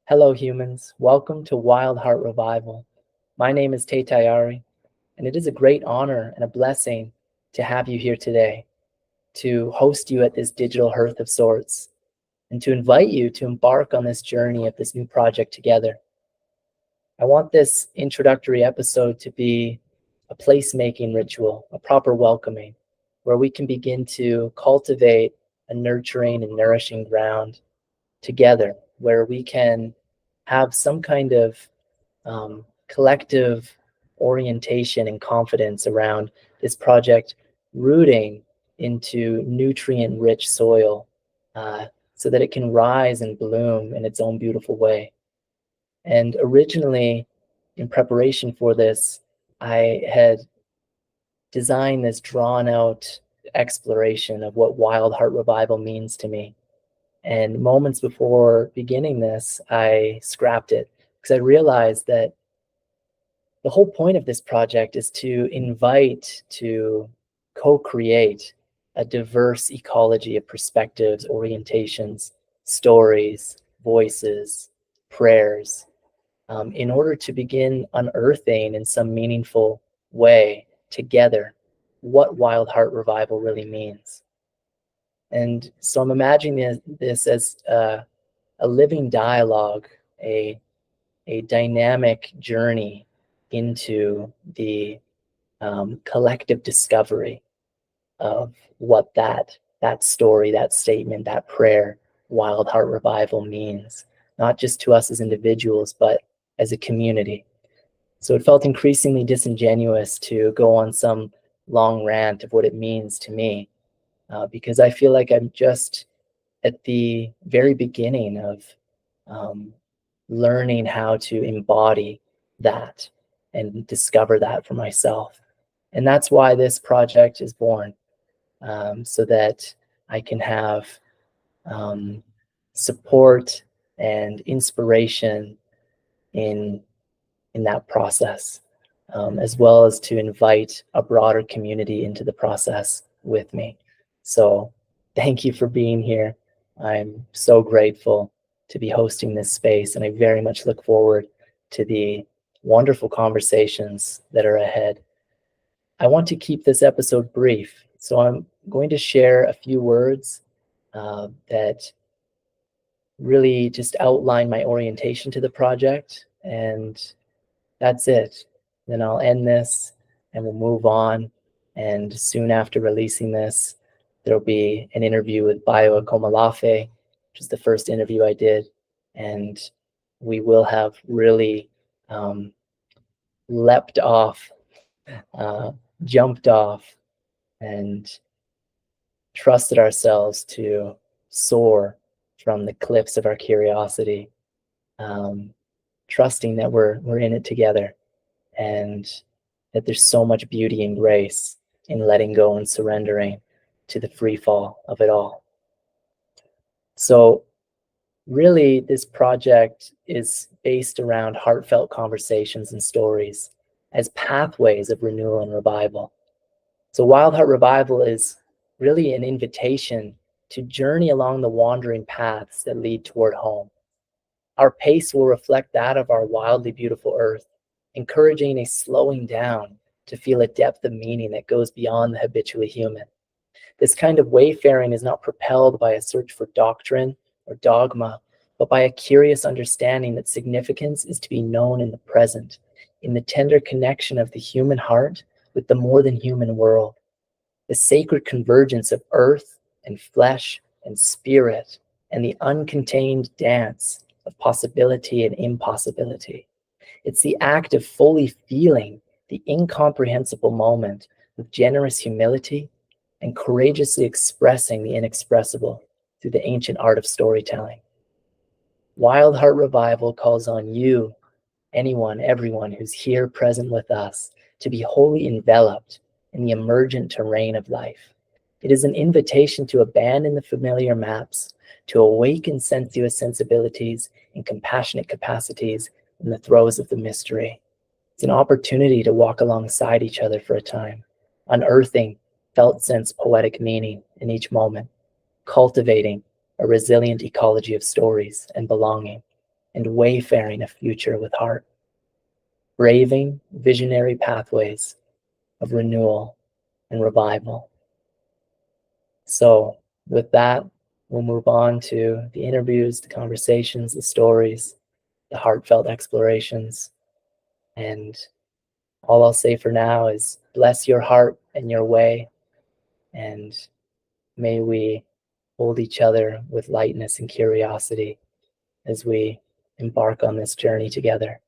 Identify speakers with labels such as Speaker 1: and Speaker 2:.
Speaker 1: Hello, humans. Welcome to Wild Heart Revival. My name is Taiyarï, and it is a great honor and a blessing to have you here today, to host you at this digital hearth of sorts, and to invite you to embark on this journey of this new project together. I want this introductory episode to be a placemaking ritual, a proper welcoming, where we can begin to cultivate a nurturing and nourishing ground together, where we can have some kind of collective orientation and confidence around this project rooting into nutrient-rich soil so that it can rise and bloom in its own beautiful way. And originally, in preparation for this, I had designed this drawn-out exploration of what Wild Heart Revival means to me. And moments before beginning this, I scrapped it because I realized that the whole point of this project is to invite, to co-create a diverse ecology of perspectives, orientations, stories, voices, prayers, in order to begin unearthing in some meaningful way together what Wild Heart Revival really means. And so I'm imagining this as a living dialogue, a dynamic journey into the collective discovery of what that story, that statement, that prayer, Wild Heart Revival means, not just to us as individuals, but as a community. So it felt increasingly disingenuous to go on some long rant of what it means to me, because I feel like I'm just at the very beginning of learning how to embody that and discover that for myself. And that's why this project is born, so that I can have support and inspiration in that process, as well as to invite a broader community into the process with me. So thank you for being here. I'm so grateful to be hosting this space, and I very much look forward to the wonderful conversations that are ahead. I want to keep this episode brief, so I'm going to share a few words that really just outline my orientation to the project, and that's it. Then I'll end this and we'll move on. And soon after releasing this, there'll be an interview with Bayo Akomalafe, which is the first interview I did. And we will have really leapt off, jumped off, and trusted ourselves to soar from the cliffs of our curiosity, trusting that we're in it together, and that there's so much beauty and grace in letting go and surrendering to the free fall of it all. So really, this project is based around heartfelt conversations and stories as pathways of renewal and revival. So Wild Heart Revival is really an invitation to journey along the wandering paths that lead toward home. Our pace will reflect that of our wildly beautiful earth, encouraging a slowing down to feel a depth of meaning that goes beyond the habitually human. This kind of wayfaring is not propelled by a search for doctrine or dogma, but by a curious understanding that significance is to be known in the present, in the tender connection of the human heart with the more than human world, the sacred convergence of earth and flesh and spirit, and the uncontained dance of possibility and impossibility. It's the act of fully feeling the incomprehensible moment with generous humility and courageously expressing the inexpressible through the ancient art of storytelling. Wild Heart Revival calls on you, anyone, everyone who's here present with us, to be wholly enveloped in the emergent terrain of life. It is an invitation to abandon the familiar maps, to awaken sensuous sensibilities and compassionate capacities in the throes of the mystery. It's an opportunity to walk alongside each other for a time, unearthing felt sense poetic meaning in each moment, cultivating a resilient ecology of stories and belonging, and wayfaring a future with heart, braving visionary pathways of renewal and revival. So, with that, we'll move on to the interviews, the conversations, the stories, the heartfelt explorations. And all I'll say for now is bless your heart and your way, and may we hold each other with lightness and curiosity as we embark on this journey together.